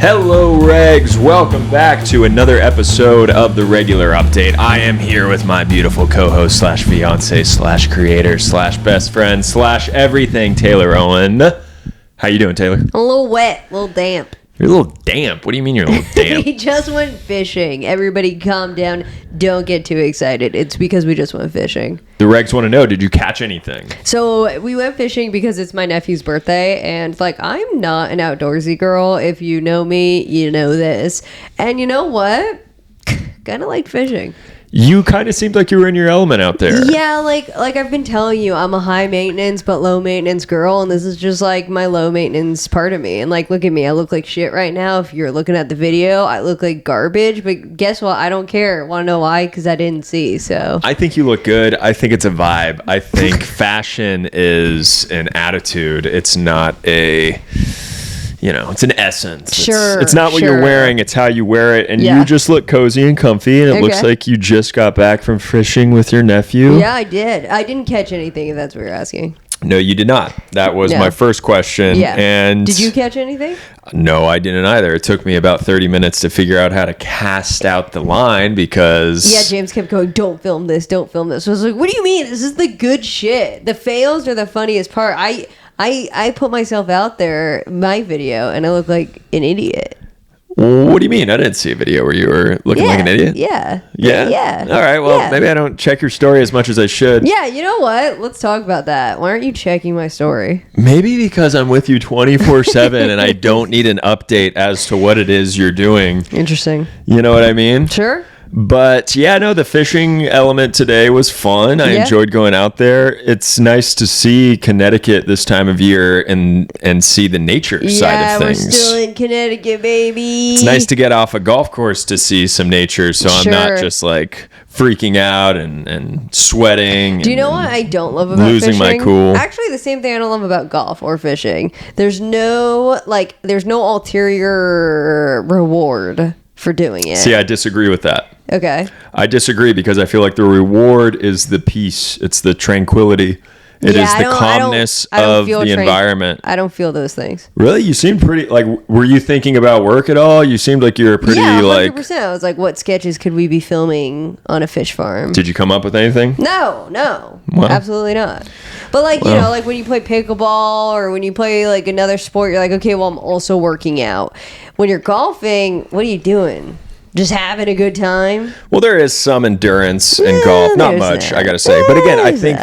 Hello, Regs. Welcome back to another episode of the Regular Update. I am here with my beautiful co-host slash fiance slash creator slash best friend slash everything, Taylor Owen. How you doing, Taylor? A little wet, a little damp. You're a little damp. What do you mean you're a little damp? We just went fishing. Everybody calm down. Don't get too excited. It's because we just went fishing. The Regs want to know, did you catch anything? So we went fishing because it's my nephew's birthday. And I'm not an outdoorsy girl. If you know me, you know this. And you know what? Kind of liked fishing. You kind of seemed like you were in your element out there. Yeah, like I've been telling you, I'm a high maintenance but low maintenance girl, and this is just like my low maintenance part of me. And look at me, I look like shit right now. If you're looking at the video, I look like garbage. But guess what? I don't care. Want to know why? Because I didn't see. So I think you look good. I think it's a vibe. I think fashion is an attitude. It's not a... it's an essence. Sure. It's not what you're wearing, it's how you wear it. And you just look cozy and comfy, and it looks like you just got back from fishing with your nephew. Yeah, I did. I didn't catch anything, if that's what you're asking. No, you did not. That was my first question. Yeah. And did you catch anything? No, I didn't either. It took me about 30 minutes to figure out how to cast out the line because... Yeah, James kept going, don't film this, don't film this. So I was like, what do you mean? This is the good shit. The fails are the funniest part. I put myself out there, my video, and I look like an idiot. What do you mean? I didn't see a video where you were looking like an idiot. Yeah. All right. Well, maybe I don't check your story as much as I should. Yeah. You know what? Let's talk about that. Why aren't you checking my story? Maybe because I'm with you 24/7 and I don't need an update as to what it is you're doing. Interesting. You know what I mean? Sure. But yeah, no, the fishing element today was fun. I enjoyed going out there. It's nice to see Connecticut this time of year and see the nature side of things. Yeah, we're still in Connecticut, baby. It's nice to get off a golf course to see some nature, so I'm not just freaking out and sweating. Do you know what I don't love about losing fishing? My cool? Actually, the same thing I don't love about golf or fishing. There's no ulterior reward for doing it. See, I disagree with that. Okay. I disagree because I feel like the reward is the peace. It's the tranquility. It is the calmness of the environment. I don't feel those things. Really? You seemed pretty, were you thinking about work at all? You seemed like you were pretty, 100%. I was like, what sketches could we be filming on a fish farm? Did you come up with anything? No. Wow. Absolutely not. But when you play pickleball or when you play another sport, you're like, okay, well, I'm also working out. When you're golfing, what are you doing? Just having a good time? Well, there is some endurance in golf. Not much, I got to say. But again, I think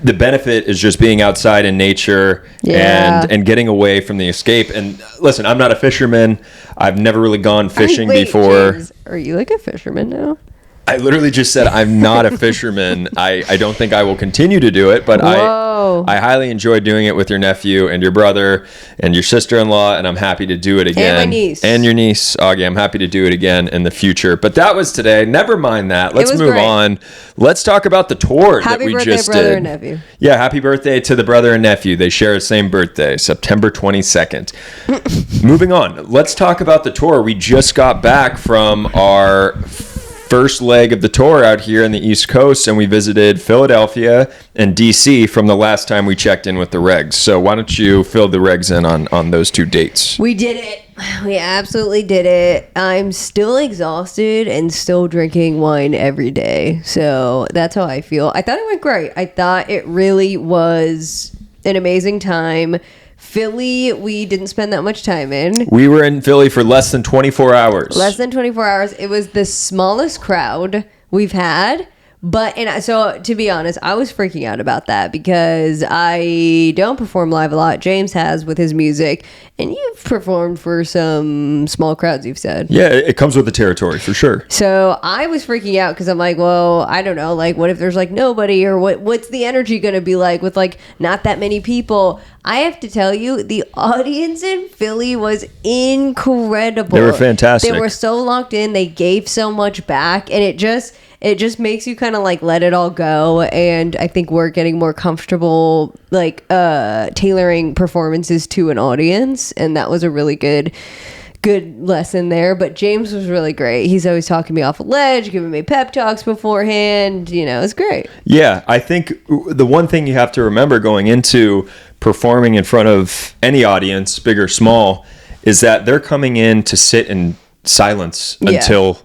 the benefit is just being outside in nature and getting away from the escape. And listen, I'm not a fisherman. I've never really gone fishing before. James, are you like a fisherman now? I literally just said I'm not a fisherman. I don't think I will continue to do it, but I highly enjoy doing it with your nephew and your brother and your sister-in-law, and I'm happy to do it again. And my niece. And your niece, Augie. I'm happy to do it again in the future. But that was today. Never mind that. Let's move on. Let's talk about the tour that we just did. Happy birthday, brother and nephew. Yeah, happy birthday to the brother and nephew. They share the same birthday, September 22nd. Moving on. Let's talk about the tour. We just got back from our first leg of the tour out here in the East Coast, and we visited Philadelphia and DC from the last time we checked in with the Regs. So why don't you fill the Regs in on those two dates? We did it. We absolutely did it. I'm still exhausted and still drinking wine every day. So that's how I feel. I thought it went great. I thought it really was an amazing time. Philly, we didn't spend that much time in. We were in Philly for less than 24 hours. Less than 24 hours. It was the smallest crowd we've had. So to be honest, I was freaking out about that because I don't perform live a lot. James has with his music, and you've performed for some small crowds, you've said. Yeah, it comes with the territory for sure. So I was freaking out because I'm like, well, I don't know, what if there's nobody, or what's the energy going to be like with not that many people? I have to tell you, the audience in Philly was incredible. They were fantastic. They were so locked in. They gave so much back, and it just makes you kind of let it all go. And I think we're getting more comfortable tailoring performances to an audience, and that was a really good lesson there. But James was really great. He's always talking me off a ledge, giving me pep talks beforehand. It's great. Yeah, I think the one thing you have to remember going into performing in front of any audience, big or small, is that they're coming in to sit in silence until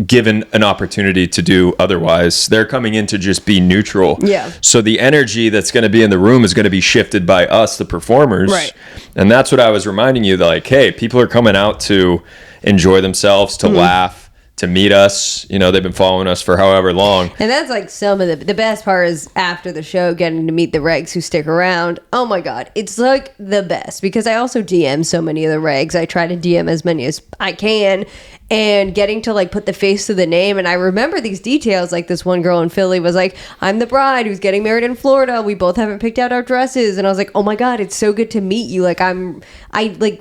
given an opportunity to do otherwise. They're coming in to just be neutral. Yeah. So the energy that's going to be in the room is going to be shifted by us, the performers. Right. And that's what I was reminding you, that like, hey, people are coming out to enjoy themselves, to laugh, to meet us. You know, they've been following us for however long. And that's like some of the best part is after the show, getting to meet the regs who stick around. Oh my God. It's like the best, because I also DM so many of the regs. I try to DM as many as I can, and getting to like put the face to the name. And I remember these details, like this one girl in Philly was like, I'm the bride who's getting married in Florida. We both haven't picked out our dresses. And I was like, oh my God, it's so good to meet you. Like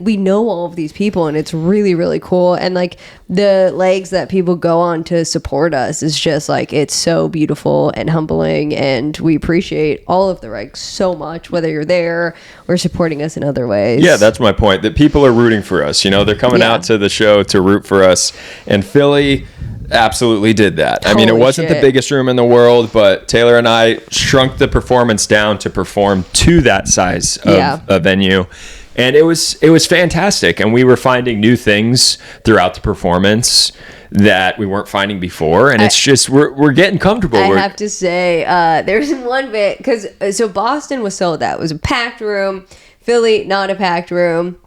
we know all of these people, and it's really, really cool. And like the legs that people go on to support us is just like, it's so beautiful and humbling. And we appreciate all of the regs so much, whether you're there or supporting us in other ways. Yeah, that's my point, that people are rooting for us. You know, they're coming out to the show to root for us. And Philly absolutely did that. I mean, it wasn't the biggest room in the world, but Taylor and I shrunk the performance down to perform to that size of a venue. And it was fantastic. And we were finding new things throughout the performance that we weren't finding before. And it's just, we're getting comfortable. I have to say, there's one bit, because so Boston was sold out. It was a packed room. Philly, not a packed room.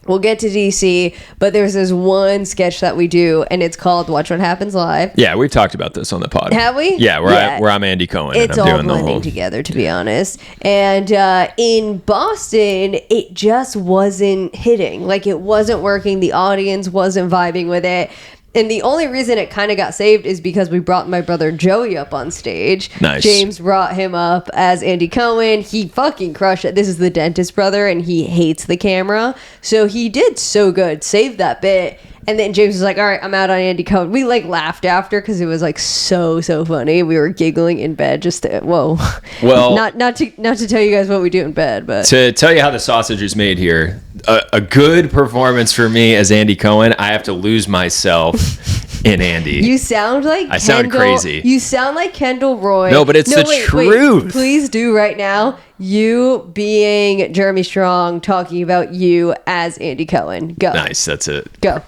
We'll get to DC, but there's this one sketch that we do, and it's called Watch What Happens Live. Yeah, we've talked about this on the pod. Have we? Yeah, where I'm Andy Cohen. It's and I'm all doing blending together, to be honest. And in Boston, it just wasn't hitting. Like, it wasn't working. The audience wasn't vibing with it. And the only reason it kind of got saved is because we brought my brother Joey up on stage. Nice. James brought him up as Andy Cohen. He fucking crushed it. This is the dentist brother, and he hates the camera. So he did so good. Saved that bit. And then James was like, all right, I'm out on Andy Cohen. We like laughed after because it was like so funny. We were giggling in bed just to, whoa. Well, not to tell you guys what we do in bed, but to tell you how the sausage is made here, a good performance for me as Andy Cohen, I have to lose myself in Andy. You sound like I sound crazy. You sound like Kendall Roy. No, but it's the truth. Wait, please do right now. You being Jeremy Strong, talking about you as Andy Cohen. Go. Nice, that's it. Go.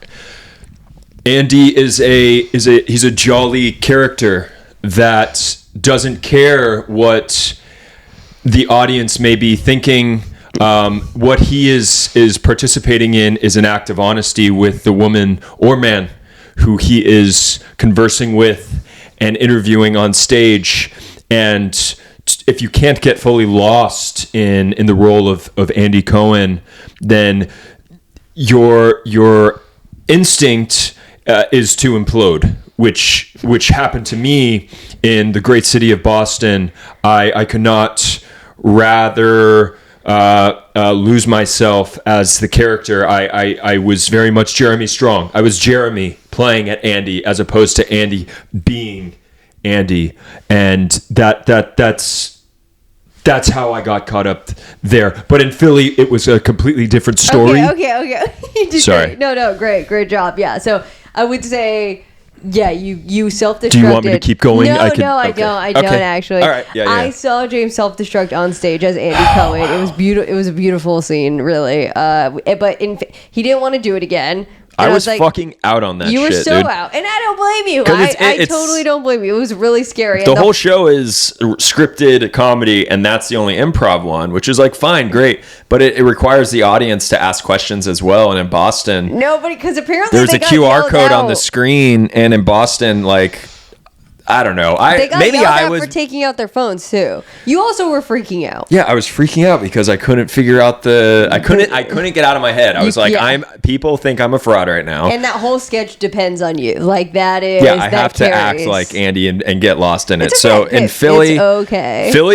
Andy he's a jolly character that doesn't care what the audience may be thinking. What he is participating in is an act of honesty with the woman or man who he is conversing with and interviewing on stage. And if you can't get fully lost in the role of Andy Cohen, then your instinct is to implode, which happened to me in the great city of Boston. I could not rather lose myself as the character. I was very much Jeremy Strong. I was Jeremy playing at Andy as opposed to Andy being Andy, and that's how I got caught up there. But in Philly, it was a completely different story. Okay. You did Sorry. Great. No, great job. Yeah. So I would say, yeah, you self-destructed. Do you want me to keep going? No, I don't actually. All right. Yeah. I saw James self-destruct on stage as Andy Cohen. It was beautiful. It was a beautiful scene, really. But he didn't want to do it again. I was like, fucking out on that shit, You were so dude. out. And I don't blame you. I It's totally don't blame you. It was really scary. The whole show is scripted comedy, and that's the only improv one, which is like, fine, great. But it requires the audience to ask questions as well. And in Boston... Nobody, because apparently there's they a got QR code out on the screen, and in Boston, like... I don't know. They got yelled at for taking out their phones too. You also were freaking out. Yeah, I was freaking out because I couldn't figure out I couldn't get out of my head. I was like, people think I'm a fraud right now. And that whole sketch depends on you. Like that is I have to act like Andy and get lost in it. Okay. So in Philly,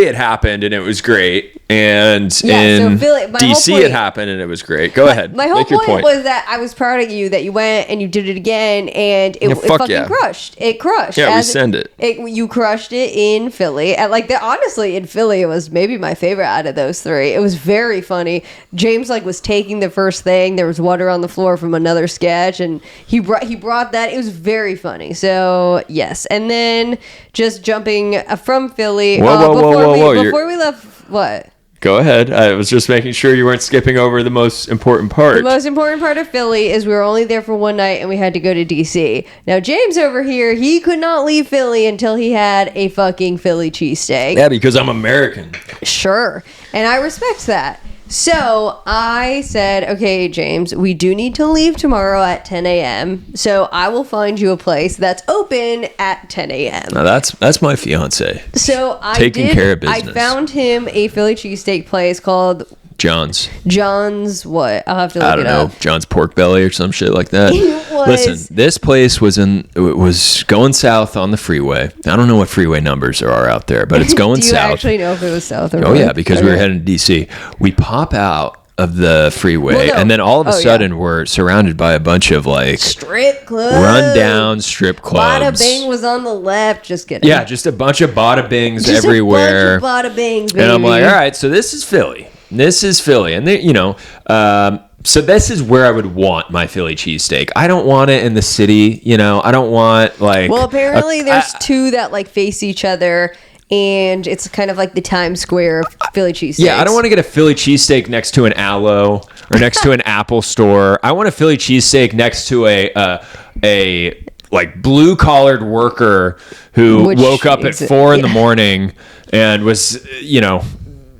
it happened and it was great. And in Philly, DC it happened and it was great. Go ahead. My whole point was that I was proud of you that you went and you did it again and it fucking crushed. It crushed. Yeah, we send it. You crushed it in Philly. And honestly, in Philly, it was maybe my favorite out of those three. It was very funny. James was taking the first thing. There was water on the floor from another sketch, and he brought that. It was very funny. So yes, and then just jumping from Philly. Whoa. Before we left, what? Go ahead. I was just making sure you weren't skipping over the most important part. The most important part of Philly is we were only there for one night and we had to go to DC. Now, James over here, he could not leave Philly until he had a fucking Philly cheesesteak. Yeah, because I'm American. Sure. And I respect that. So I said, okay, James, we do need to leave tomorrow at 10 a.m. So I will find you a place that's open at 10 a.m. Now that's my fiance. So Taking care of business. I found him a Philly cheesesteak place called John's what? I'll have to look it up. John's Pork Belly or some shit like that. It was. Listen, this place was going south on the freeway. I don't know what freeway numbers there are out there, but it's going Do you south. actually know if it was south or Oh north? yeah, because we were heading to DC. We pop out of the freeway, Well, no. and then all of a Oh, sudden yeah. we're surrounded by a bunch of like Strip clubs. rundown strip clubs. Bada Bing was on the left. Just kidding. Yeah, just a bunch of bada bings Just everywhere. a bunch of Bada Bings, baby. And I'm like, all right, so this is Philly. And they, so this is where I would want my Philly cheesesteak. I don't want it in the city, I don't want like. Well, apparently there's two that like face each other, and it's kind of like the Times Square of Philly cheesesteaks. Yeah, I don't want to get a Philly cheesesteak next to an Aloe or next to an Apple store. I want a Philly cheesesteak next to a like blue collared worker who woke up at 4 in the morning and was,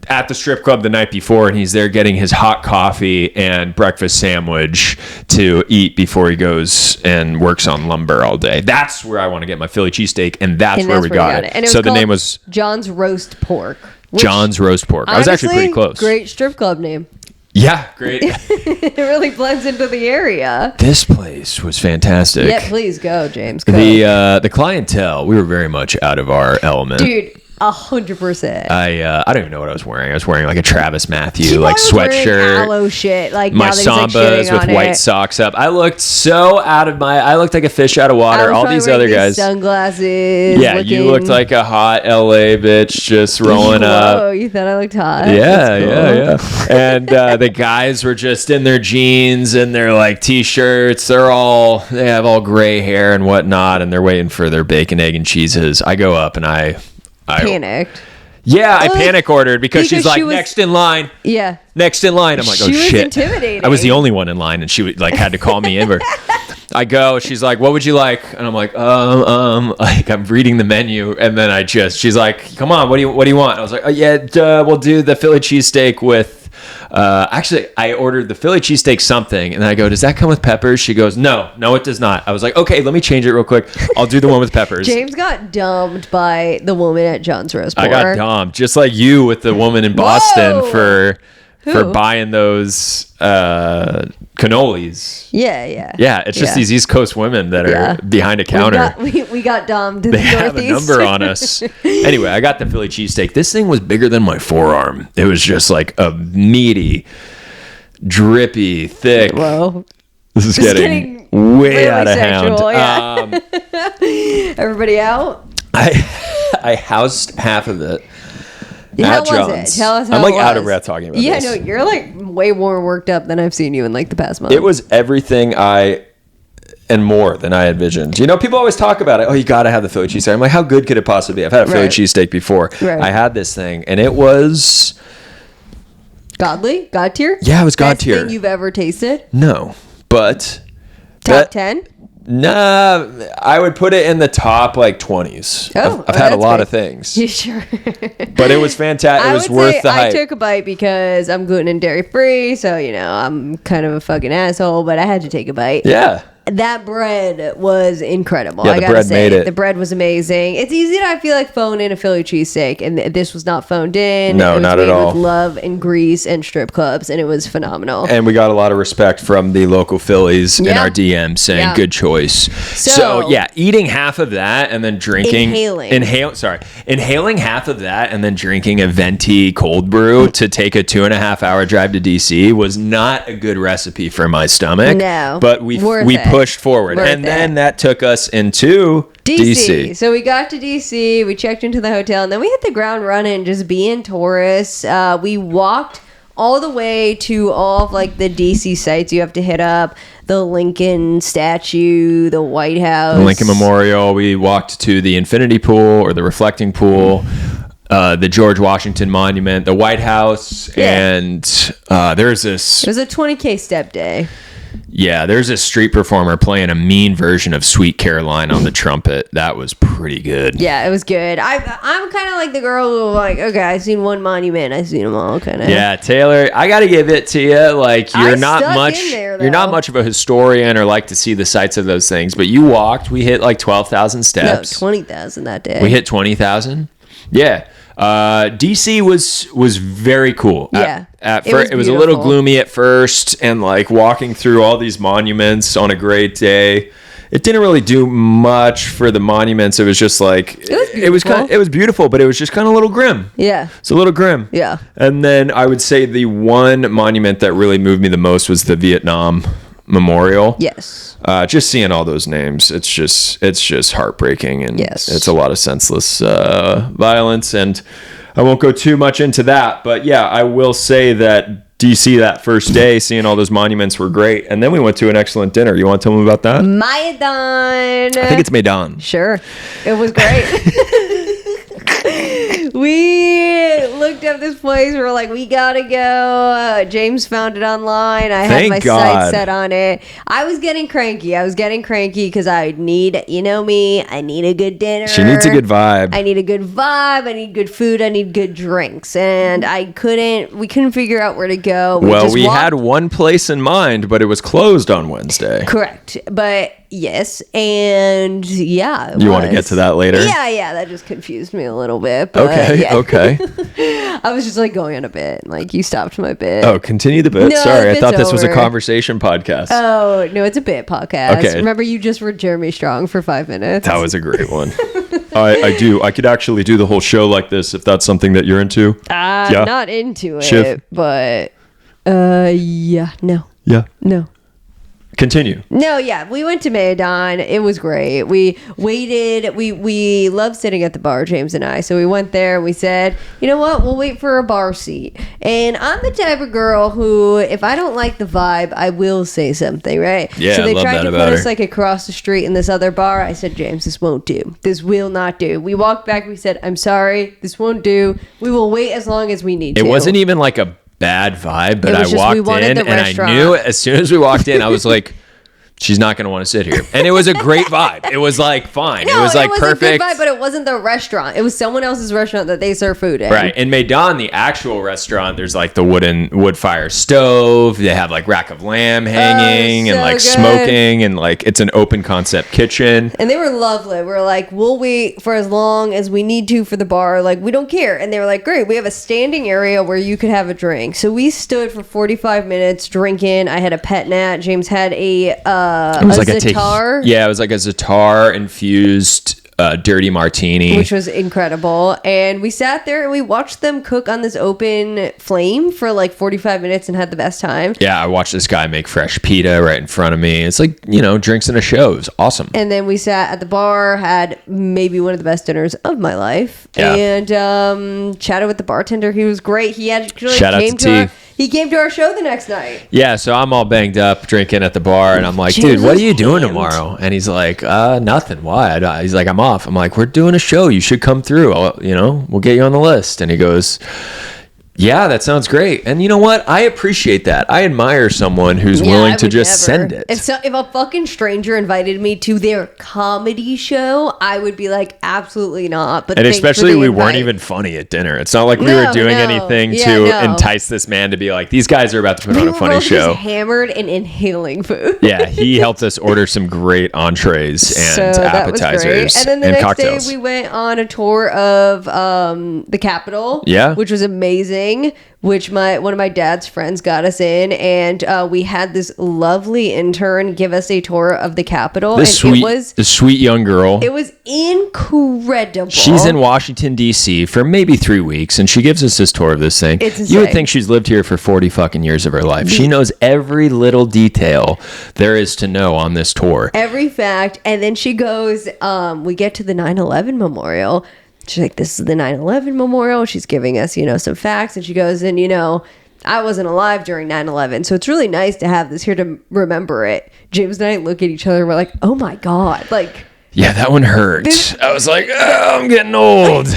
at the strip club the night before, and he's there getting his hot coffee and breakfast sandwich to eat before he goes and works on lumber all day. That's where I want to get my Philly cheesesteak, and that's where we got it. And so the name was John's Roast Pork. John's Roast Pork. I was actually pretty close. Great strip club name. Yeah, great. It really blends into the area. This place was fantastic. Yeah, please go, James. Go. The clientele, we were very much out of our element. Dude, 100%. I don't even know what I was wearing. I was wearing like a Travis Matthew He like was wearing sweatshirt. aloe shit. Like My now that he's, like, Sambas shitting with on white it. socks up. I looked so I looked like a fish out of water. All these other guys. Sunglasses. Yeah, you looked like a hot LA bitch just rolling Whoa, up. you thought I looked hot? Yeah, That's cool. yeah. And the guys were just in their jeans and their like t-shirts. They have all gray hair and whatnot, and they're waiting for their bacon, egg, and cheeses. I go up and I Panicked. Yeah, I panic ordered because she's like, she was- next in line. Yeah. Next in line. I'm like, oh She was shit. intimidating. I was the only one in line, and she like had to call me in. I go, she's like, what would you like? And I'm like, like I'm reading the menu, and then she's like, come on, what do you want? I was like, oh yeah, we'll do the Philly cheesesteak with. Actually, I ordered the Philly cheesesteak something, and then I go, does that come with peppers? She goes, no, it does not. I was like, okay, let me change it real quick. I'll do the one with peppers. James got dumped by the woman at John's Roast Pork. I got dumped, just like you with the woman in Boston Whoa! for Who? buying those cannolis. Yeah. Yeah, it's just these East Coast women that are behind a counter. We got dumped in They the have a Northeast. number on us. Anyway, I got the Philly cheesesteak. This thing was bigger than my forearm. It was just like a meaty, drippy, thick. Whoa. This is getting way really out of sexual, hand. yeah. Everybody out? I housed half of it. How at was John's. it? Tell us how I'm like it was. out of breath talking about Yeah, this. no, you're like way more worked up than I've seen you in like the past month. It was everything and more than I envisioned. People always talk about it. Oh, you got to have the Philly cheesesteak. I'm like, how good could it possibly be? I've had a Philly cheesesteak before. Right. I had this thing, and it was godly, god tier. Yeah, it was god Best tier. thing you've ever tasted? No, but Top 10? Nah, I would put it in the top like 20s. I've had a lot of things. You sure? But it was fantastic. It was worth the hype. I took a bite because I'm gluten and dairy free, so I'm kind of a fucking asshole, but I had to take a bite. Yeah. That bread was incredible. Yeah, I the gotta bread say, made it. The bread was amazing. It's easy to, I feel like, phone in a Philly cheesesteak, and this was not phoned in. No, it was not at made all. With love and grease and strip clubs, and it was phenomenal. And we got a lot of respect from the local Phillies in Yeah. our DM saying Yeah. good choice. So yeah, eating half of that and then drinking, inhaling half of that and then drinking a venti cold brew to take a 2.5 hour drive to DC was not a good recipe for my stomach. No, but we pushed forward, and then that took us into DC. So we got to DC, we checked into the hotel, and then we hit the ground running, just being tourists. We walked all the way to all of like the DC sites you have to hit up: the Lincoln statue, the White House, The Lincoln Memorial. We walked to the infinity pool or the reflecting pool. the George Washington Monument, the White House, and there's this. It was a 20K step day. Yeah, there's a street performer playing a mean version of Sweet Caroline on the trumpet. That was pretty good. Yeah, it was good. I'm kind of like the girl who like, okay, I've seen one monument, I've seen them all, kind of. Yeah, Taylor, I got to give it to you. Like you're not much of a historian or like to see the sights of those things, but you walked. We hit like 12,000 steps. No, 20,000 that day. We hit 20,000. Yeah. DC was very cool. Yeah. At first, it was a little gloomy at first, and like walking through all these monuments on a great day, it didn't really do much for the monuments. It was just like it was beautiful, but it was just kind of a little grim. Yeah. It's a little grim. Yeah. And then I would say the one monument that really moved me the most was the Vietnam Memorial. Yes. Just seeing all those names, it's just heartbreaking, and it's a lot of senseless violence, and I won't go too much into that, but yeah, I will say that DC that first day, seeing all those monuments were great, and then we went to an excellent dinner. You want to tell me about that? Maidan. I think it's Maidan. Sure. It was great. We looked up this place. We were like, we gotta go. James found it online. I had my sights set on it. I was getting cranky because I need, you know me, I need a good dinner. She needs a good vibe. I need a good vibe. I need good food. I need good drinks. And we couldn't figure out where to go. We had one place in mind, but it was closed on Wednesday. Correct. But yes, and yeah. You want to get to that later? Yeah, that just confused me a little bit. But okay. I was just like going on a bit. Like you stopped my bit. Oh, continue the bit. No, sorry, I thought this was a over. Conversation podcast. Oh, no, it's a bit podcast. Okay. Remember you just were Jeremy Strong for 5 minutes? That was a great one. I do. I could actually do the whole show like this if that's something that you're into. Not into it, Shiv. but no. Yeah. No. Continue. No, yeah, we went to Maidan. It was great. We waited. We love sitting at the bar, James and I. So we went there. We said, you know what? We'll wait for a bar seat. And I'm the type of girl who, if I don't like the vibe, I will say something, right? Yeah, so they I love tried that to about put us her. like across the street in this other bar. I said, James, this won't do. This will not do. We walked back. We said, I'm sorry. This won't do. We will wait as long as we need to. It wasn't even like a bad vibe, but I walked in and restaurant. I knew as soon as we walked in, I was like, she's not going to want to sit here. And it was a great vibe. It was like fine. No, it was like perfect. A good vibe, but it wasn't the restaurant. It was someone else's restaurant that they serve food in. Right. In Maidan, the actual restaurant, there's like the wood fire stove. They have like rack of lamb hanging and like smoking, and like it's an open concept kitchen. And they were lovely. We're like, we'll wait for as long as we need to for the bar. Like, we don't care. And they were like, great. We have a standing area where you could have a drink. So we stood for 45 minutes drinking. I had a pet nat. James had a Zatar. It was like a Zatar infused dirty martini, which was incredible. And we sat there and we watched them cook on this open flame for like 45 minutes and had the best time. Yeah, I watched this guy make fresh pita right in front of me. It's like, drinks and a show. It was awesome. And then we sat at the bar, had maybe one of the best dinners of my life, and chatted with the bartender. He was great. He actually came to our show the next night. Yeah, so I'm all banged up drinking at the bar, and I'm like, dude, what are you doing tomorrow? And he's like, nothing. Why? He's like, I'm off. I'm like, we're doing a show. You should come through. We'll get you on the list. And he goes, yeah, that sounds great. And you know what? I appreciate that. I admire someone who's willing to just send it. If a fucking stranger invited me to their comedy show, I would be like, absolutely not. But and especially we weren't even funny at dinner. It's not like we were doing anything to entice this man to be like, these guys are about to put on a funny show. Just hammered and inhaling food. Yeah, he helped us order some great entrees and appetizers and then the and next cocktails. day we went on a tour of the Capitol. Yeah, which was amazing. Which one of my dad's friends got us in, and we had this lovely intern give us a tour of the Capitol. The sweet young girl. It was incredible. She's in Washington D.C. for maybe 3 weeks, and she gives us this tour of this thing. It's insane. You would think she's lived here for 40 fucking years of her life. She knows every little detail there is to know on this tour. Every fact, and then she goes. We get to the 9/11 memorial. She's like, this is the 9/11 memorial. She's giving us, some facts. And she goes, and, I wasn't alive during 9/11. So it's really nice to have this here to remember it. James and I look at each other and we're like, oh my God. Like, Yeah, that one hurt. I was like, oh, I'm getting old.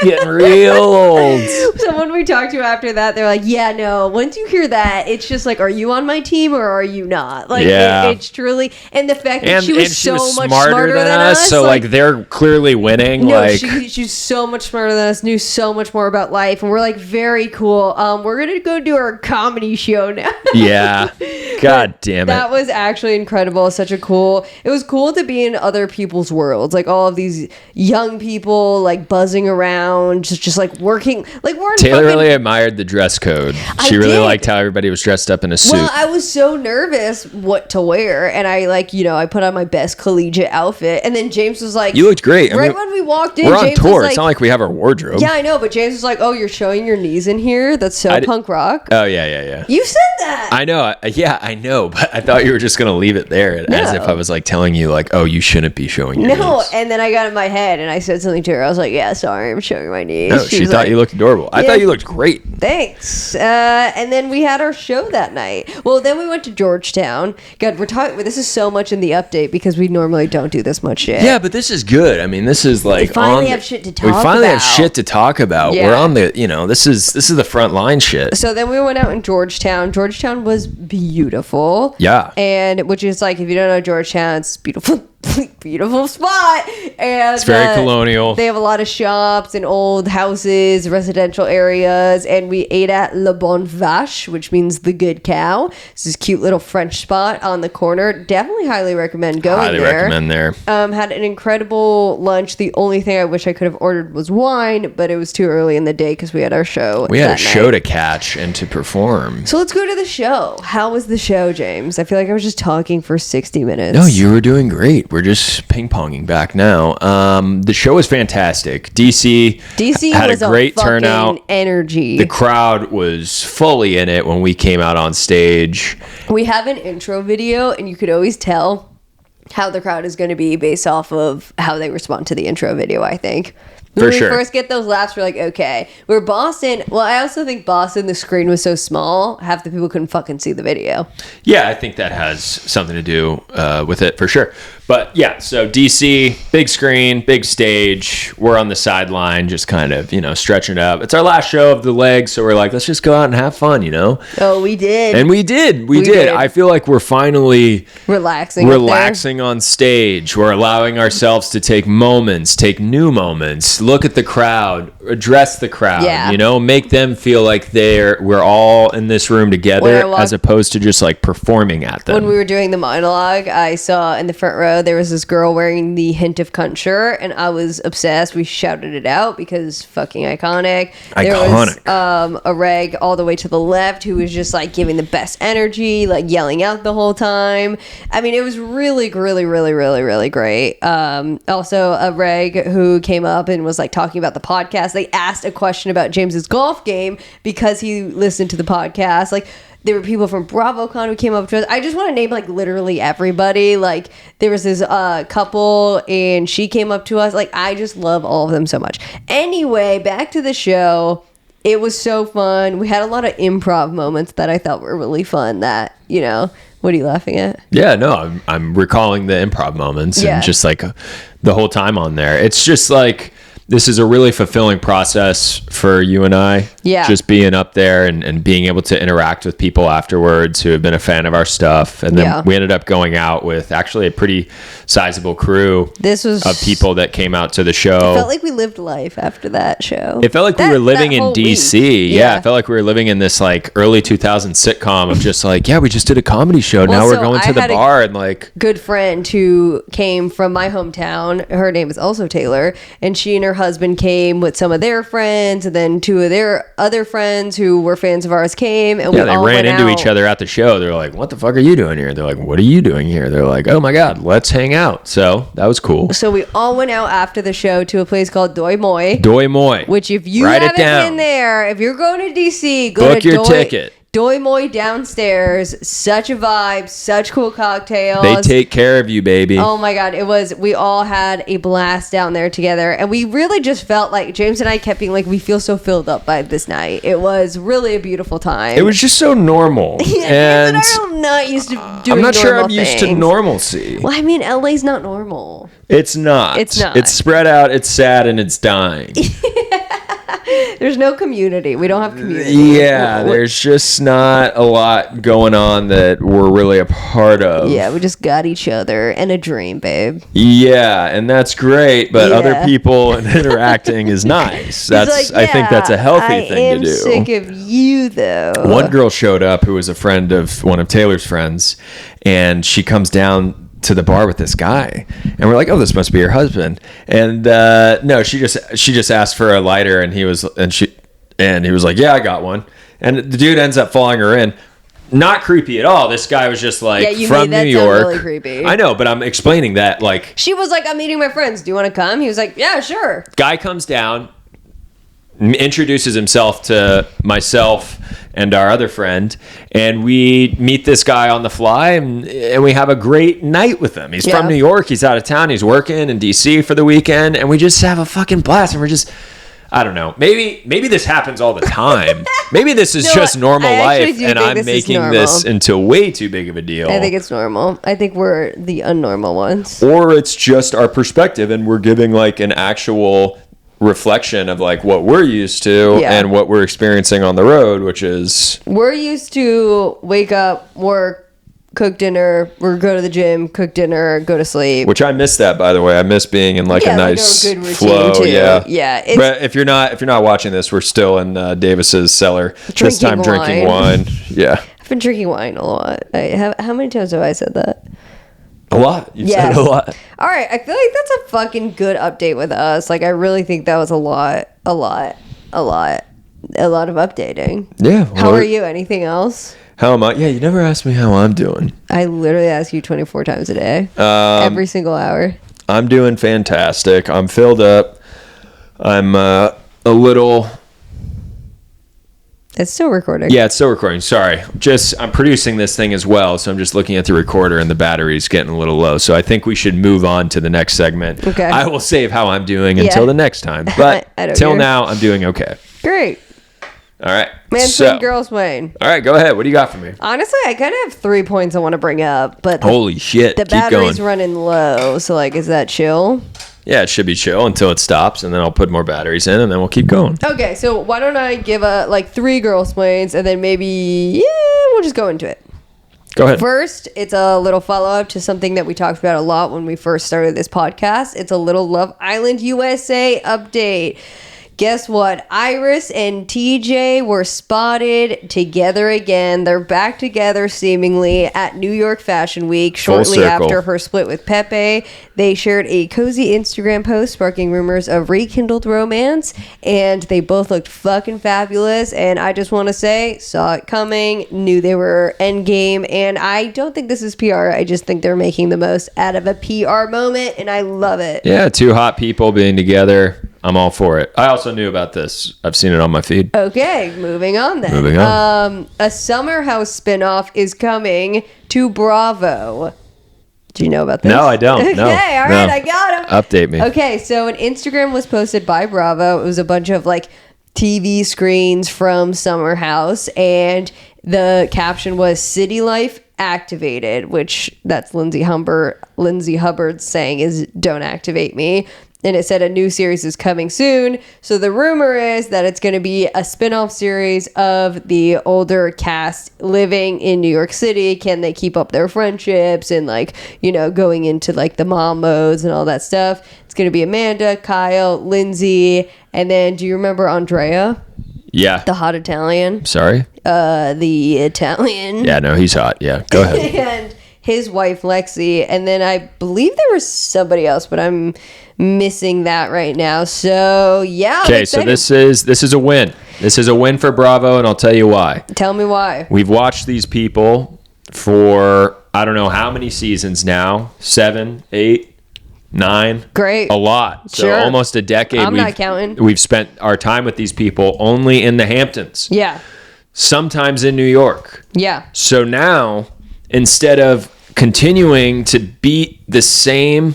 Getting real old. Someone we talked to after that, they're like, yeah, no, once you hear that, it's just like, are you on my team or are you not? Like, it's truly, and the fact that she was so much smarter than us. So, like, they're clearly winning. No, like, she's so much smarter than us, knew so much more about life. And we're like, very cool. We're going to go do our comedy show now. Yeah. God damn it. That was actually incredible. It was cool to be in other people's worlds, like all of these young people like buzzing around, just like working, like we're in Taylor really admired the dress code. She really liked how everybody was dressed up in a suit. Well, I was so nervous what to wear, and I I put on my best collegiate outfit, and then James was like, you looked great. Right when we walked in, we're on James tour. was like, it's not like we have our wardrobe. Yeah, I know, but James was like, oh, you're showing your knees in here? That's so punk rock. Oh, yeah. You said that. I know. Yeah, I know, but I thought you were just going to leave it there as if I was like telling you like, oh, you shouldn't be showing your knees. And then I got in my head and I said something to her. I was like, yeah, sorry, I'm showing my knees. No, she thought you looked adorable. I thought you looked great. Thanks. And then we had our show that night. Well, then we went to Georgetown. God, we're talking. This is so much in the update because we normally don't do this much shit. Yeah, but this is good. I mean, this is like we finally have shit to talk about. We finally have shit to talk about. Yeah. We're on the, this is the front line shit. So then we went out in Georgetown. Georgetown was beautiful. Yeah. And which is like, if you don't know Georgetown, it's beautiful. Beautiful spot, and it's very colonial. They have a lot of shops and old houses, residential areas, and we ate at Le Bon Vache, which means the good cow. It's this cute little French spot on the corner. Definitely highly recommend going there. Recommend there. Had an incredible lunch. The only thing I wish I could have ordered was wine, but it was too early in the day because we had our show. We had a show to catch and to perform. So let's go to the show. How was the show, James? I feel like I was just talking for 60 minutes. No, you were doing great. We're just ping-ponging back now. The show was fantastic. DC had was a great turnout. Energy. The crowd was fully in it when we came out on stage. We have an intro video, and you could always tell how the crowd is going to be based off of how they respond to the intro video, I think. When we first get those laughs, we're like, okay. We're Boston. Well, I also think Boston, the screen was so small, half the people couldn't fucking see the video. Yeah, I think that has something to do with it for sure. But yeah, so DC, big screen, big stage. We're on the sideline, just kind of, stretching it up. It's our last show of the leg, so we're like, let's just go out and have fun, Oh, we did. And we did. We did. I feel like we're finally relaxing on stage. We're allowing ourselves to take new moments, look at the crowd, address the crowd, make them feel like we're all in this room together as opposed to just like performing at them. When we were doing the monologue, I saw in the front row there was this girl wearing the Hint of Cunt shirt, and I was obsessed. We shouted it out because fucking iconic. There was a reg all the way to the left who was just like giving the best energy, like yelling out the whole time. I mean, it was really, really, really, really, really great. Also a reg who came up and was like talking about the podcast. They asked a question about James's golf game because he listened to the podcast. Like, there were people from BravoCon who came up to us. I just want to name like literally everybody. Like, there was this couple and she came up to us. Like, I just love all of them so much. Anyway, back to the show. It was so fun. We had a lot of improv moments that I thought were really fun that, what are you laughing at? Yeah, no, I'm recalling the improv moments and just like the whole time on there. It's just like, this is a really fulfilling process for you and I. Yeah. Just being up there and being able to interact with people afterwards who have been a fan of our stuff. And then we ended up going out with actually a pretty sizable crew of people that came out to the show. It felt like we lived life after that show. It felt like we were living in DC. Yeah. It felt like we were living in this like early 2000s sitcom of just like, we just did a comedy show. Now we're going to the bar and like. Good friend who came from my hometown. Her name is also Taylor. And she and her husband came with some of their friends, and then two of their other friends who were fans of ours came, and we all ran into each other at the show. They're like, what the fuck are you doing here? They're like, what are you doing here? They're like, oh my god, let's hang out. So that was cool. So we all went out after the show to a place called Doi Moi, which if you haven't been there, if you're going to DC, go book your ticket. Doi Moi downstairs, such a vibe, such cool cocktails. They take care of you, baby. Oh my God, we all had a blast down there together, and we really just felt like, James and I kept being like, we feel so filled up by this night. It was really a beautiful time. It was just so normal. And I'm not used to doing I'm not sure I'm things. used to normalcy. Well, I mean, LA's not normal. It's not. It's not. It's spread out, it's sad, and it's dying. There's no community. We don't have community. Yeah, there's just not a lot going on that we're really a part of. Yeah, we just got each other and a dream, babe. Yeah, and that's great, but other people and interacting is nice. That's I think that's a healthy thing to do. I am sick of you, though. One girl showed up who was a friend of one of Taylor's friends, and she comes down to the bar with this guy, and we're like, oh, this must be your husband. And no, she just asked for a lighter, and he was like, yeah, I got one. And the dude ends up following her in. Not creepy at all. This guy was just like from New York. Really creepy. I know, but I'm explaining that like she was like, I'm meeting my friends. Do you want to come? He was like, yeah, sure. Guy comes down, introduces himself to myself and our other friend, and we meet this guy on the fly, and we have a great night with him. He's from New York. He's out of town. He's working in DC for the weekend, and we just have a fucking blast. And we're just, I don't know. Maybe this happens all the time. Maybe this is just normal life, and I'm making this into way too big of a deal. I think it's normal. I think we're the unnormal ones. Or it's just our perspective, and we're giving like an actual reflection of like what we're used to and what we're experiencing on the road, which is we're used to wake up, work, cook dinner, or go to the gym, cook dinner, go to sleep. Which I miss that, by the way. I miss being in like a nice like a good routine flow. Too. Yeah. But if you're not watching this, we're still in Davis's cellar. This time drinking wine. Yeah. I've been drinking wine a lot. How many times have I said that? A lot. You've said a lot. All right. I feel like that's a fucking good update with us. Like, I really think that was a lot of updating. Yeah. How are you? Anything else? How am I? Yeah, you never asked me how I'm doing. I literally ask you 24 times a day. Every single hour. I'm doing fantastic. I'm filled up. I'm a little... It's still recording. Yeah, it's still recording. Sorry. I'm producing this thing as well, so I'm just looking at the recorder and the battery's getting a little low. So I think we should move on to the next segment. Okay. I will save how I'm doing until the next time. But till now, I'm doing okay. Great. All right. Man, Swing, Girl, Swain. All right, go ahead. What do you got for me? Honestly, I kind of have 3 points I want to bring up, but holy shit, the battery's running low. So, like, is that chill? Yeah, it should be chill until it stops, and then I'll put more batteries in, and then we'll keep going. Okay, so why don't I give like 3 girl swains, and then maybe we'll just go into it. Go ahead. First, it's a little follow-up to something that we talked about a lot when we first started this podcast. It's a little Love Island USA update. Guess what? Iris and TJ were spotted together again. They're back together seemingly at New York Fashion Week shortly after her split with Pepe. They shared a cozy Instagram post sparking rumors of rekindled romance, and they both looked fucking fabulous. And I just want to say, saw it coming, knew they were endgame, and I don't think this is PR. I just think they're making the most out of a PR moment, and I love it. Yeah, 2 hot people being together. I'm all for it. I also knew about this. I've seen it on my feed. Okay, moving on then. Moving on. A Summer House spinoff is coming to Bravo. Do you know about this? No, I don't. Okay, no, all right, I got him. Update me. Okay, so an Instagram was posted by Bravo. It was a bunch of like TV screens from Summer House, and the caption was "City Life Activated," which that's Lindsay Hubbard's saying is "Don't activate me." And it said a new series is coming soon. So the rumor is that it's going to be a spin-off series of the older cast living in New York City. Can they keep up their friendships and like, you know, going into like the mom modes and all that stuff. It's going to be Amanda, Kyle, Lindsay. And then do you remember Andrea? Yeah. The hot Italian. Sorry? The Italian. Yeah, no, he's hot. Yeah, go ahead. And his wife, Lexi. And then I believe there was somebody else, but I'm missing that right now. So, yeah. Okay, so this is a win. This is a win for Bravo, and I'll tell you why. Tell me why. We've watched these people for, I don't know how many seasons now. 7, 8, 9. Great. A lot. So sure. Almost a decade. I'm not counting. We've spent our time with these people only in the Hamptons. Yeah. sometimes in New York. Yeah. So now, instead of continuing to beat the same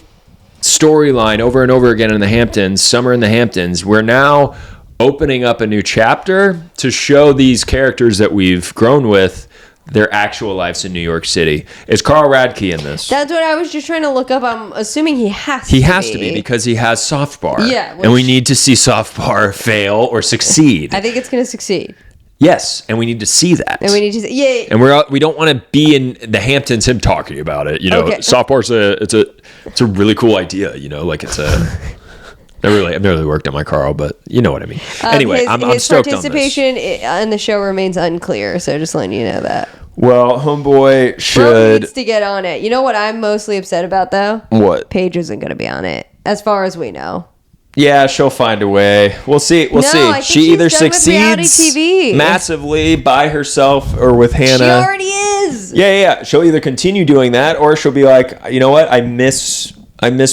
storyline over and over again in the Hamptons, Summer in the Hamptons, we're now opening up a new chapter to show these characters that we've grown with their actual lives in New York City. Is Carl Radke in this? That's what I was just trying to look up. I'm assuming he has to be. He has to be because he has Soft Bar. Yeah, and we need to see Soft Bar fail or succeed. I think it's going to succeed. Yes, and we need to see that. And we need to see, yeah. And we don't want to be in the Hamptons, him talking about it. You know, Okay. Soft Bar's it's a really cool idea. You know, like it's a. I've never really worked on my Carl, but you know what I mean. Anyway, I'm stoked on this. His participation in the show remains unclear, so just letting you know that. Well, homeboy should. Bro needs to get on it. You know what I'm mostly upset about, though? What? Paige isn't going to be on it, as far as we know. Yeah, she'll find a way. We'll see. I think She either she's done with reality succeeds TV. massively by herself or with Hannah. She already is. Yeah. She'll either continue doing that or she'll be like, you know what? I miss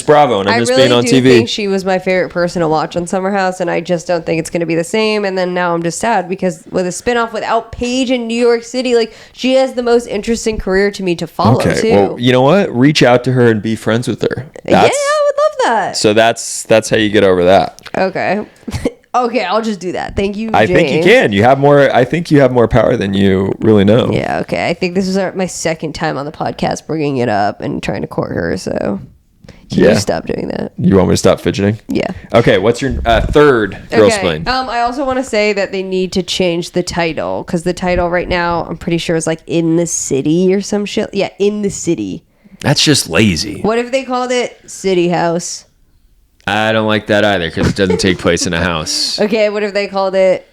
Bravo and I miss being on TV. I really do think she was my favorite person to watch on Summer House, and I just don't think it's going to be the same. And then now I'm just sad because with a spinoff without Paige in New York City, like she has the most interesting career to me to follow too. Well, you know what? Reach out to her and be friends with her. Yeah, I would love that. So that's how you get over that. Okay. Okay, I'll just do that. Thank you, James. I think you can. I think you have more power than you really know. Yeah, okay. I think this is my second time on the podcast bringing it up and trying to court her, so can you stop doing that? You want me to stop fidgeting? Yeah. Okay, what's your third girl's plane? I also want to say that they need to change the title because the title right now, I'm pretty sure is like In the City or some shit. Yeah, In the City. That's just lazy. What if they called it City House? I don't like that either because it doesn't take place in a house. Okay, what if they called it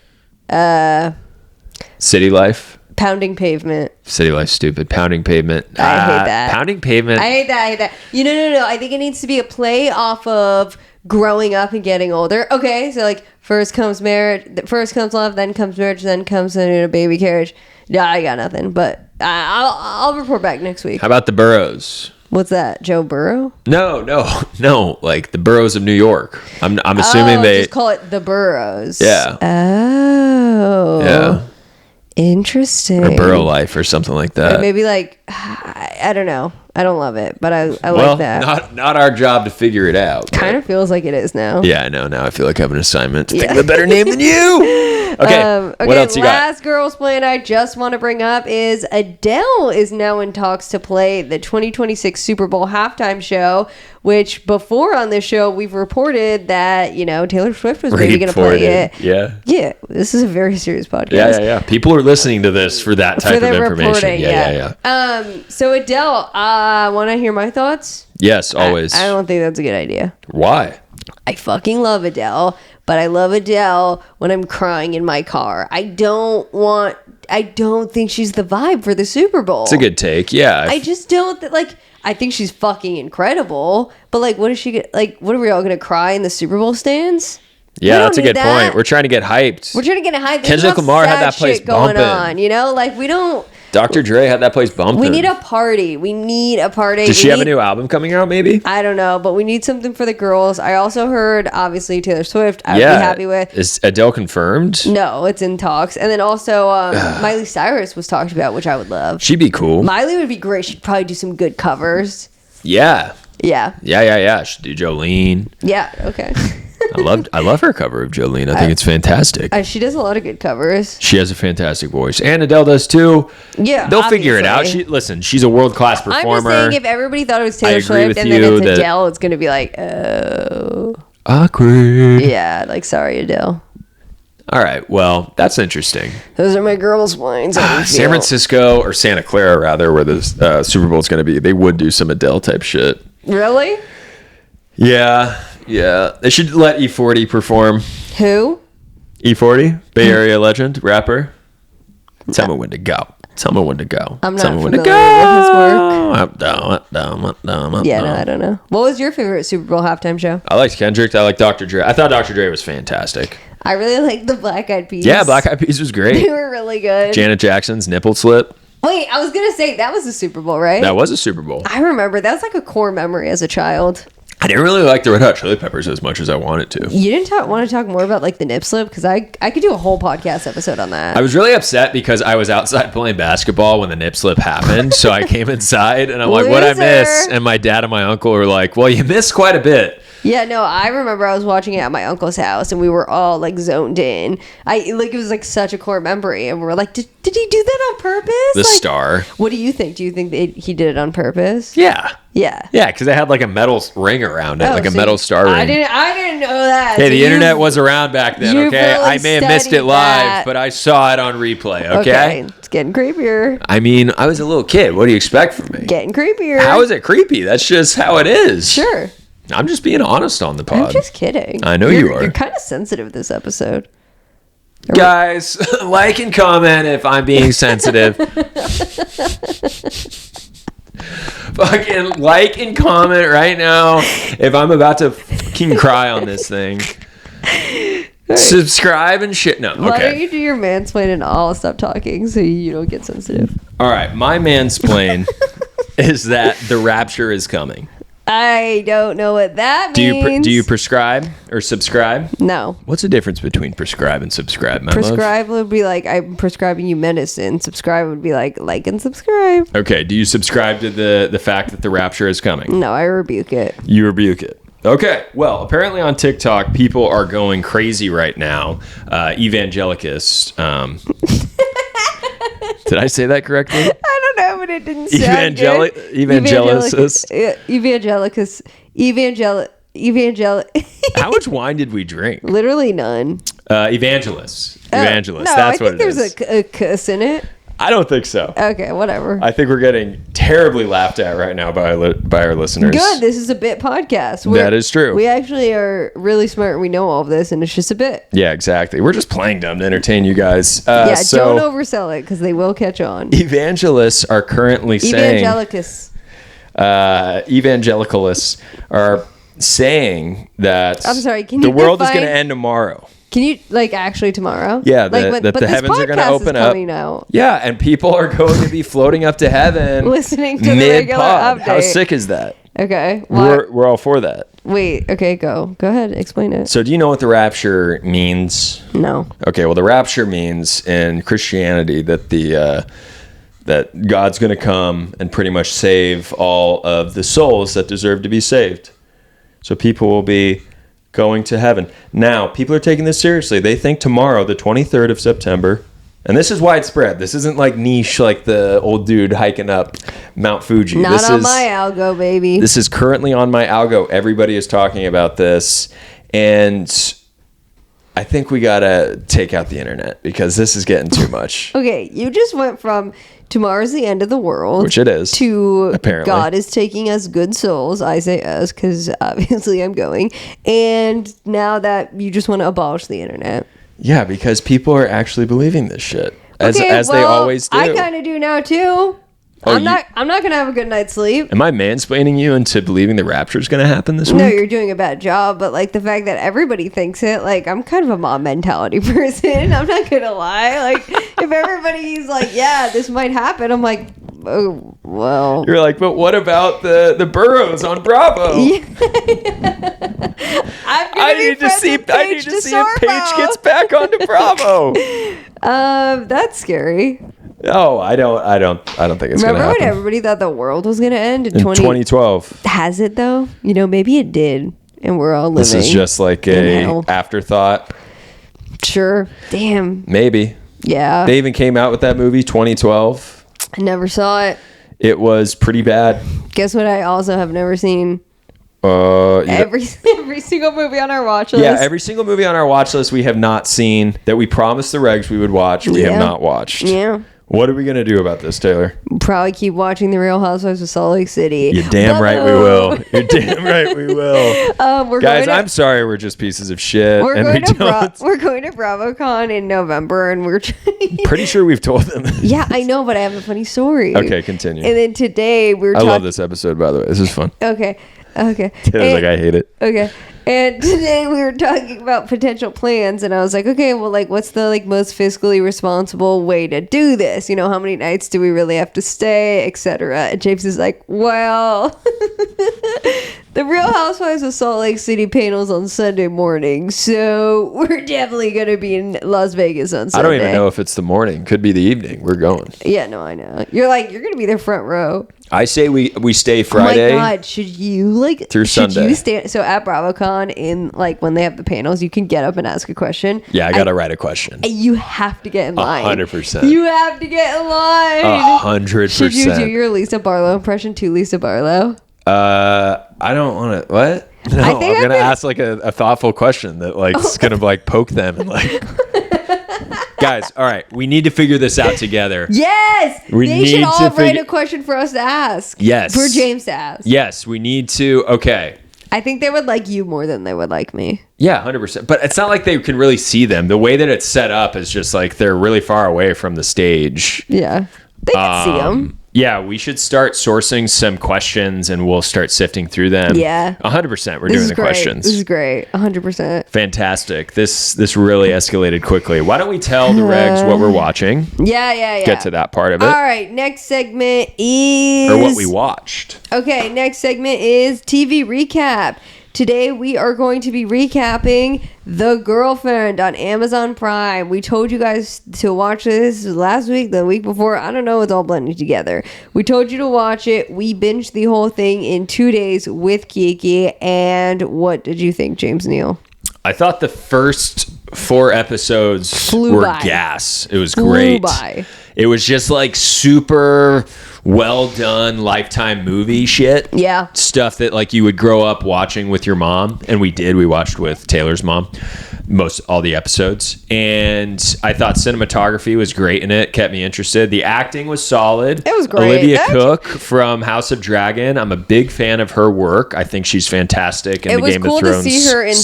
City Life? Pounding Pavement. City Life, stupid. Pounding Pavement. I hate that. Pounding Pavement. I hate that. No. I think it needs to be a play off of growing up and getting older. Okay, so like first comes marriage, first comes love, then comes marriage, then comes a baby carriage. Yeah, I got nothing, but I'll report back next week. How about the boroughs? What's that, Joe Burrow? No. Like the boroughs of New York. I'm assuming they just call it the boroughs. Yeah. Oh. Yeah. Interesting. Or Borough Life or something like that. Or maybe like I don't know. I don't love it, but I well, like that. Not our job to figure it out. Kind of feels like it is now. Yeah, I know. Now I feel like I have an assignment to think of a better name than you. Okay. What else you got? Last girl's plane I just want to bring up is Adele is now in talks to play the 2026 Super Bowl halftime show, which before on this show we've reported that, Taylor Swift was maybe going to play it. Yeah. Yeah. This is a very serious podcast. Yeah. People are listening to this for that type of information. Yeah. So Adele, want to hear my thoughts? Yes, always. I don't think that's a good idea. Why? I fucking love Adele, but I love Adele when I'm crying in my car. I don't think she's the vibe for the Super Bowl. It's a good take. Yeah. I just don't I think she's fucking incredible, but what is she get? What are we all gonna cry in the Super Bowl stands? Yeah, that's a good point. We're trying to get hyped. Kendrick Lamar had that place going bumping. on, we don't. Dr. Dre had that place bumping. We need a party. Does she have a new album coming out, maybe? I don't know, but we need something for the girls. I also heard, obviously, Taylor Swift. I would be happy with. Is Adele confirmed? No, it's in talks. And then also, Miley Cyrus was talked about, which I would love. She'd be cool. Miley would be great. She'd probably do some good covers. Yeah. Yeah. She'd do Jolene. Yeah, okay. I love her cover of Jolene. I think it's fantastic. She does a lot of good covers. She has a fantastic voice, and Adele does too. Yeah, they'll figure it out. She's a world-class performer. I'm just saying, if everybody thought it was Taylor Swift and then it's Adele, it's going to be like, oh, awkward. Yeah, sorry, Adele. All right, well, that's interesting. Those are my girls' wines. San Francisco, or Santa Clara rather, where the Super Bowl is going to be. They would do some Adele type shit. Really? Yeah. They should let E40 perform. Who? E40, Bay Area legend, rapper. Tell me when to go. I'm not familiar with his work. Yeah, no, I don't know. What was your favorite Super Bowl halftime show? I liked Kendrick. I liked Dr. Dre. I thought Dr. Dre was fantastic. I really liked the Black Eyed Peas. Yeah, Black Eyed Peas was great. They were really good. Janet Jackson's nipple slip. Wait, I was going to say, that was the Super Bowl, right? That was a Super Bowl. I remember. That was a core memory as a child. I didn't really like the Red Hot Chili Peppers as much as I wanted to. You didn't want to talk more about like the nip slip? Because I could do a whole podcast episode on that. I was really upset because I was outside playing basketball when the nip slip happened. So I came inside and I'm like, what'd I miss? And my dad and my uncle were like, well, you missed quite a bit. Yeah, no, I remember I was watching it at my uncle's house and we were all like zoned in. It was like such a core memory, and we were like, did he do that on purpose? The like, star. What do you think? Do you think that he did it on purpose? Yeah. Yeah. Yeah, because it had like a metal ring around it, like a metal star ring. I didn't know that. Hey, the internet was around back then, okay? Really I may have missed it live, that. but I saw it on replay, okay? It's getting creepier. I mean, I was a little kid. What do you expect from me? Getting creepier. How is it creepy? That's just how it is. Sure. I'm just being honest on the pod. I'm just kidding. I know you are. You're kind of sensitive this episode. Guys, like and comment if I'm being sensitive. Fucking like and comment right now if I'm about to fucking cry on this thing. Right. Subscribe and shit. No, okay. Why don't you do your mansplain and I'll stop talking so you don't get sensitive. All right, my mansplain is that the rapture is coming. I don't know what that means. Do you prescribe or subscribe? No. What's the difference between prescribe and subscribe, my Prescribe would be like, I'm prescribing you medicine. Subscribe would be like and subscribe. Okay. Do you subscribe to the fact that the rapture is coming? No, I rebuke it. You rebuke it. Okay. Well, apparently on TikTok, people are going crazy right now. Evangelicus. Did I say that correctly? I don't know, but it didn't sound good. Evangelicus. How much wine did we drink? Literally none. Evangelist. No, That's what it is. I think there's a cuss in it. I don't think so. Okay, whatever. I think we're getting terribly laughed at right now by our listeners. Good. This is a bit podcast. That is true. We actually are really smart. And we know all of this, and it's just a bit. Yeah, exactly. We're just playing dumb to entertain you guys. Don't oversell it because they will catch on. Evangelists are currently saying... Evangelicalists are saying that... I'm sorry, can the you world is going to end tomorrow. Can you, actually tomorrow? Yeah, that the heavens are going to open up. Out. Yeah, and people are going to be floating up to heaven. Listening to the regular update. How sick is that? Okay. We're all for that. Wait, okay, go ahead, explain it. So do you know what the rapture means? No. Okay, well, the rapture means in Christianity that that God's going to come and pretty much save all of the souls that deserve to be saved. So people will be going to heaven. Now, people are taking this seriously. They think tomorrow, the 23rd of September, and this is widespread. This isn't like niche like the old dude hiking up Mount Fuji. Not on my algo, baby. This is currently on my algo. Everybody is talking about this, and I think we got to take out the internet because this is getting too much. Okay, you just went from tomorrow's the end of the world, which it is, to apparently God is taking us good souls. I say us because obviously I'm going. And now that you just want to abolish the internet. Yeah, because people are actually believing this shit as they always do. I kind of do now too. I'm not gonna have a good night's sleep. Am I mansplaining you into believing the rapture is gonna happen this week? No, you're doing a bad job. But the fact that everybody thinks it, I'm kind of a mom mentality person. I'm not gonna lie. If everybody's like, yeah, this might happen, I'm like, oh well. You're like, but what about the burrows on Bravo? Yeah. I need to see if Paige gets back onto Bravo. That's scary. Oh, I don't think it's gonna happen. Remember when everybody thought the world was gonna end in 2012? Has it though? Maybe it did, and we're all living. This is just like a afterthought. Sure. Damn. Maybe. Yeah. They even came out with that movie 2012. I never saw it. It was pretty bad. Guess what? I also have never seen. Every single movie on our watch list. Yeah, every single movie on our watch list we have not seen that we promised the regs we would watch. We have not watched. Yeah. What are we gonna do about this, Taylor? Probably keep watching The Real Housewives of Salt Lake City. You're damn right we will. You're damn right we will. Guys, I'm sorry we're just pieces of shit. We're going to BravoCon in November, and we're pretty sure we've told them. Yeah, I know, but I have a funny story. Okay, continue. And then today I love this episode, by the way. This is fun. Okay. Taylor's I hate it. Okay. And today we were talking about potential plans, and I was like, okay, well, what's the most fiscally responsible way to do this? How many nights do we really have to stay, etc. And James is like, well, The Real Housewives of Salt Lake City panels on Sunday morning, so we're definitely going to be in Las Vegas on Sunday. I don't even know if it's the morning. Could be the evening. We're going. Yeah, no, I know. You're going to be there front row. I say we stay Friday. Oh my God, should you through Sunday? You stand so at BravoCon in when they have the panels, you can get up and ask a question. Yeah, I gotta write a question. You have to get in line. 100%. You have to get in line. 100%. Should you do your Lisa Barlow impression to Lisa Barlow? I don't want to. What? No, I'm gonna ask a thoughtful question that is gonna poke them and Guys, all right, we need to figure this out together. Yes, they should all write a question for us to ask. Yes, for James to ask. Yes, we need to. Okay. I think they would like you more than they would like me. Yeah, 100%. But it's not like they can really see them. The way that it's set up is just they're really far away from the stage. Yeah, they can see them. Yeah, we should start sourcing some questions and we'll start sifting through them. Yeah. 100%. We're doing the questions. This is great. 100%. Fantastic. This really escalated quickly. Why don't we tell the regs what we're watching? Yeah. Get to that part of it. All right. Next segment is... Or what we watched. Okay. Next segment is TV recap. Today we are going to be recapping The Girlfriend on Amazon Prime. We told you guys to watch this last week, the week before. I don't know. It's all blended together. We told you to watch it. We binged the whole thing in 2 days with Kiki. And what did you think, James Neal? I thought the first 4 episodes Flew were by. Gas. It was great. By. It was just super well done Lifetime movie shit. Yeah. Stuff that you would grow up watching with your mom. And we did. We watched with Taylor's mom all the episodes. And I thought cinematography was great in it. Kept me interested. The acting was solid. It was great. Olivia Cook from House of Dragon. I'm a big fan of her work. I think she's fantastic in the Game of Thrones series. It was cool to see her in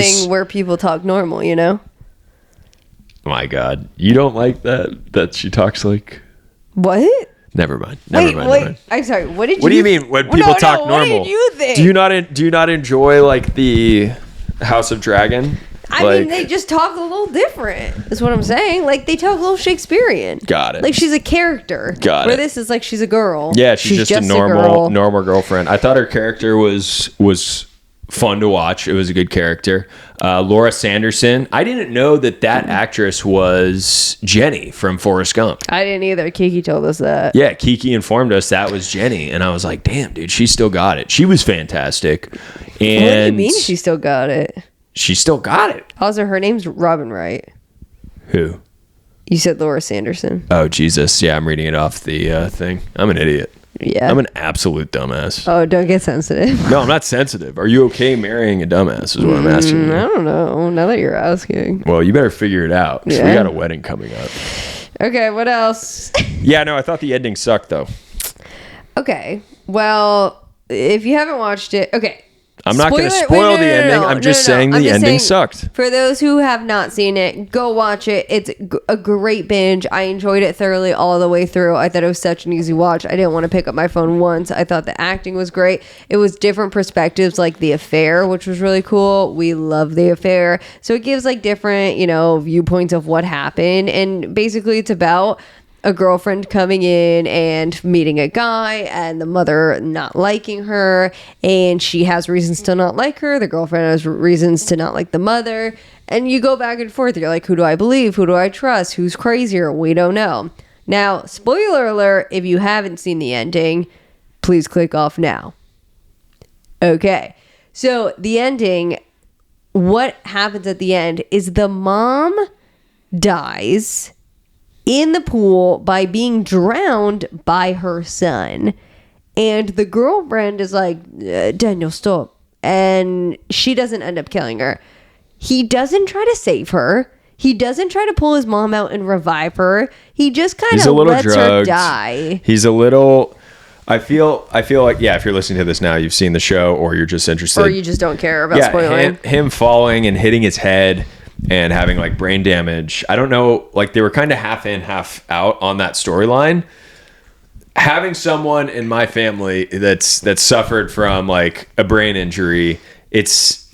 something where people talk normal, you know? My God. You don't like that she talks like... What? Never mind. Wait. I'm sorry. What do you mean when people talk normal? What did you think? Do you not enjoy the House of Dragon? I mean, they just talk a little different. Is what I'm saying. They talk a little Shakespearean. Got it. She's a character. Got it. Where this is she's a girl. Yeah, she's just a normal girlfriend. I thought her character was fun to watch. It was a good character. Laura Sanderson. I didn't know that actress was Jenny from Forrest Gump. I didn't either. Kiki told us that. Yeah, Kiki informed us that was Jenny. And I was like, damn, dude, she still got it. She was fantastic. And what do you mean she still got it? She still got it. Also, her name's Robin Wright. Who? You said Laura Sanderson. Oh, Jesus. Yeah, I'm reading it off the thing. I'm an idiot. Yeah. I'm an absolute dumbass. Oh, don't get sensitive. No, I'm not sensitive. Are you okay marrying a dumbass is what I'm asking you. I don't know. Now that you're asking. Well, you better figure it out. Yeah. We got a wedding coming up. Okay, what else? Yeah, no, I thought the ending sucked, though. Okay. Well, if you haven't watched it... Okay. I'm not going to spoil the ending. I'm just saying the ending sucked. For those who have not seen it, go watch it. It's a great binge. I enjoyed it thoroughly all the way through. I thought it was such an easy watch. I didn't want to pick up my phone once. I thought the acting was great. It was different perspectives, like The Affair, which was really cool. We love The Affair. So it gives different, viewpoints of what happened. And basically it's about a girlfriend coming in and meeting a guy and the mother not liking her, and she has reasons to not like her. The girlfriend has reasons to not like the mother, and you go back and forth. You're like, who do I believe? Who do I trust? Who's crazier? We don't know. Now, spoiler alert, if you haven't seen the ending, please click off now. Okay. So the ending, what happens at the end is the mom dies in the pool by being drowned by her son. And the girlfriend is like, Daniel, stop. And she doesn't end up killing her. He doesn't try to save her. He doesn't try to pull his mom out and revive her. He just kind of lets her die. He's a little... I feel like, yeah, if you're listening to this now, you've seen the show, or you're just interested. Or you just don't care about spoiling. Him falling and hitting his head and having brain damage. I don't know, they were kind of half in, half out on that storyline. Having someone in my family that's suffered from a brain injury, it's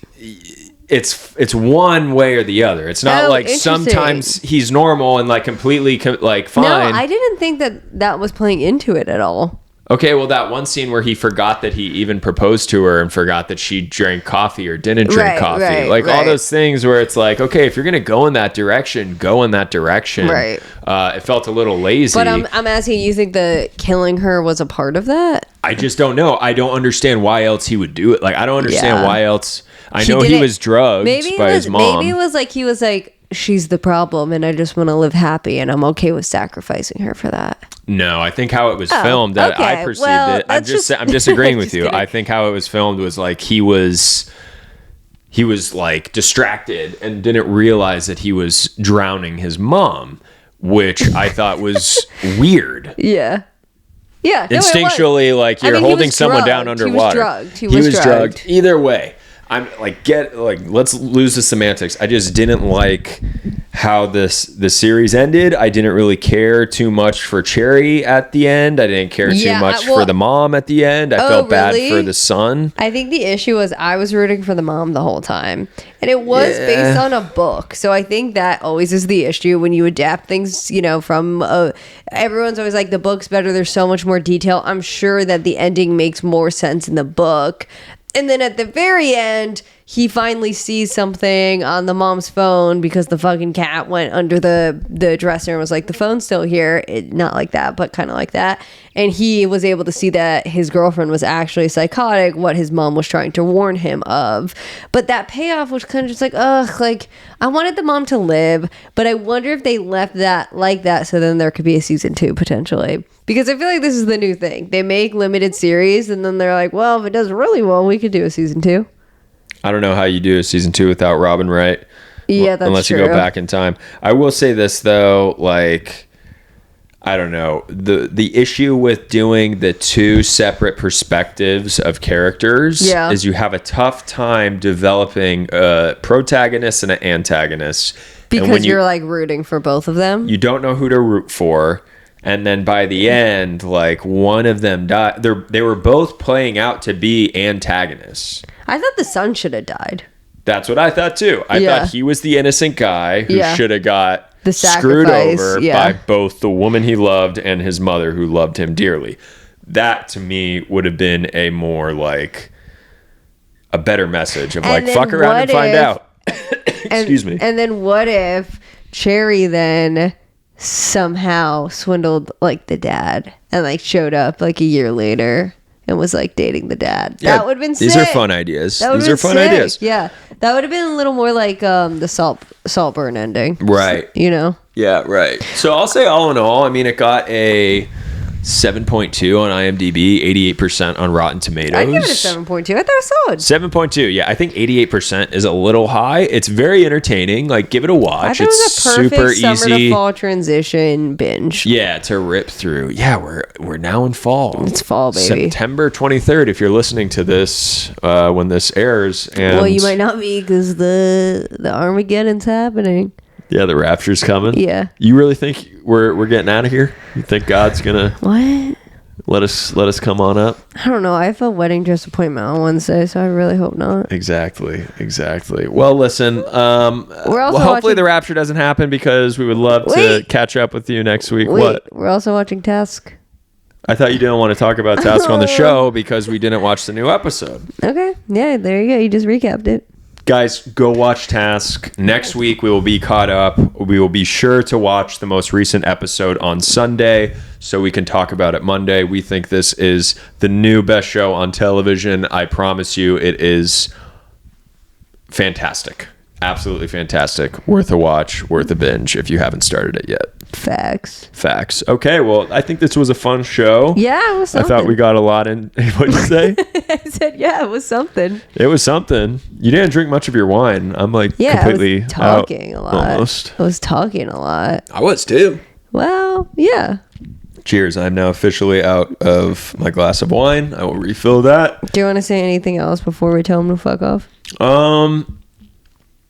one way or the other. It's not sometimes he's normal and completely fine. No, I didn't think that was playing into it at all. Okay, well, that one scene where he forgot that he even proposed to her and forgot that she drank coffee or didn't drink coffee. All those things where it's like, okay, if you're going to go in that direction, go in that direction. Right. It felt a little lazy. But I'm asking, you think the killing her was a part of that? I just don't know. I don't understand why else he would do it. Like, I don't understand why else. I know he was drugged by his mom. Maybe it was like he was like, she's the problem and I just want to live happy and I'm okay with sacrificing her for that. No, I think how it was filmed, that I perceived it. I'm disagreeing with you. I think how it was filmed was like he was like distracted and didn't realize that he was drowning his mom, which I thought was weird. Yeah. Yeah. No, instinctually, like you're holding someone down underwater. He was drugged. Either way. I'm like, let's lose the semantics. I just didn't like how the series ended. I didn't really care too much for Cherry at the end. I didn't care too much for the mom at the end. I felt bad for the son. I think the issue was I was rooting for the mom the whole time. And it was based on a book. So I think that always is the issue when you adapt things, from everyone's always like, the book's better. There's so much more detail. I'm sure that the ending makes more sense in the book. And then at the very end, he finally sees something on the mom's phone because the fucking cat went under the dresser and was like, the phone's still here. Not like that, but kind of like that. And he was able to see that his girlfriend was actually psychotic, what his mom was trying to warn him of. But that payoff was kind of just like, I wanted the mom to live, but I wonder if they left that like that so then there could be a season 2 potentially. Because I feel like this is the new thing. They make limited series and then they're like, well, if it does really well, we could do a season 2. I don't know how you do a season 2 without Robin Wright. Yeah, that's unless true. You go back in time. I will say this though, like, I don't know, the issue with doing the 2 separate perspectives of characters is you have a tough time developing a protagonist and an antagonist. Because you're like rooting for both of them. You don't know who to root for. And then by the end, like one of them died. They were both playing out to be antagonists. I thought the son should have died. That's what I thought too. I thought he was the innocent guy who should have got the screwed over by both the woman he loved and his mother who loved him dearly. That to me would have been a more like a better message of like, fuck around and find out. Excuse me. And then what if Cherry then somehow swindled like the dad and like showed up like a year later and was like dating the dad? That would have been sick. These are fun ideas. Ideas. Yeah. That would have been a little more like the Saltburn ending. Right. Yeah, right. So I'll say all in all, I mean, it got a 7.2 on IMDb, 88% on Rotten Tomatoes. I'd give it a 7.2. I thought it was solid. 7.2. Yeah, I think 88% is a little high. It's very entertaining. Like, give it a watch. I thought it's it was a perfect super summer easy to fall transition binge. Yeah, to rip through. Yeah, we're now in fall. It's fall, baby. September 23rd. If you're listening to this when this airs, and well, you might not be because the Armageddon's happening. Yeah, the Rapture's coming. Yeah. You really think we're getting out of here? You think God's gonna let us come on up? I don't know. I have a wedding dress appointment on Wednesday, so I really hope not. Exactly. Well, listen. Hopefully the Rapture doesn't happen because we would love to catch up with you next week. What? We're also watching Task. I thought you didn't want to talk about Task on the show because we didn't watch the new episode. Okay. Yeah. There you go. You just recapped it. Guys, go watch Task. Next week, we will be caught up. We will be sure to watch the most recent episode on Sunday so we can talk about it Monday. We think this is the new best show on television. I promise you it is fantastic. Absolutely fantastic. Worth a watch, worth a binge if you haven't started it yet. Facts. Okay, well, I think this was a fun show. Yeah, it was something. I thought we got a lot in. What'd you say? I said, yeah, it was something. It was something. You didn't drink much of your wine. I'm like completely I was talking a lot. Almost. I was talking a lot. I was too. Well, yeah. Cheers. I'm now officially out of my glass of wine. I will refill that. Do you want to say anything else before we tell them to fuck off?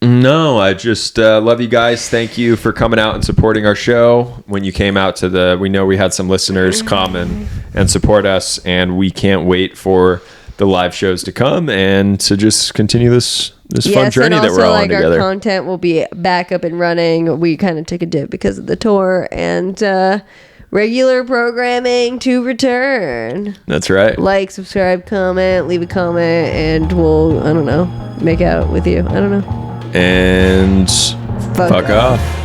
No, I just love you guys. Thank you for coming out and supporting our show. When you came out to we know we had some listeners come and support us, and we can't wait for the live shows to come and to just continue this fun journey that we're all on together. Our content will be back up and running. We kind of took a dip because of the tour, and regular programming to return. That's right. Like, subscribe, comment, leave a comment, and we'll, I don't know, make out with you. I don't know. And fuck off.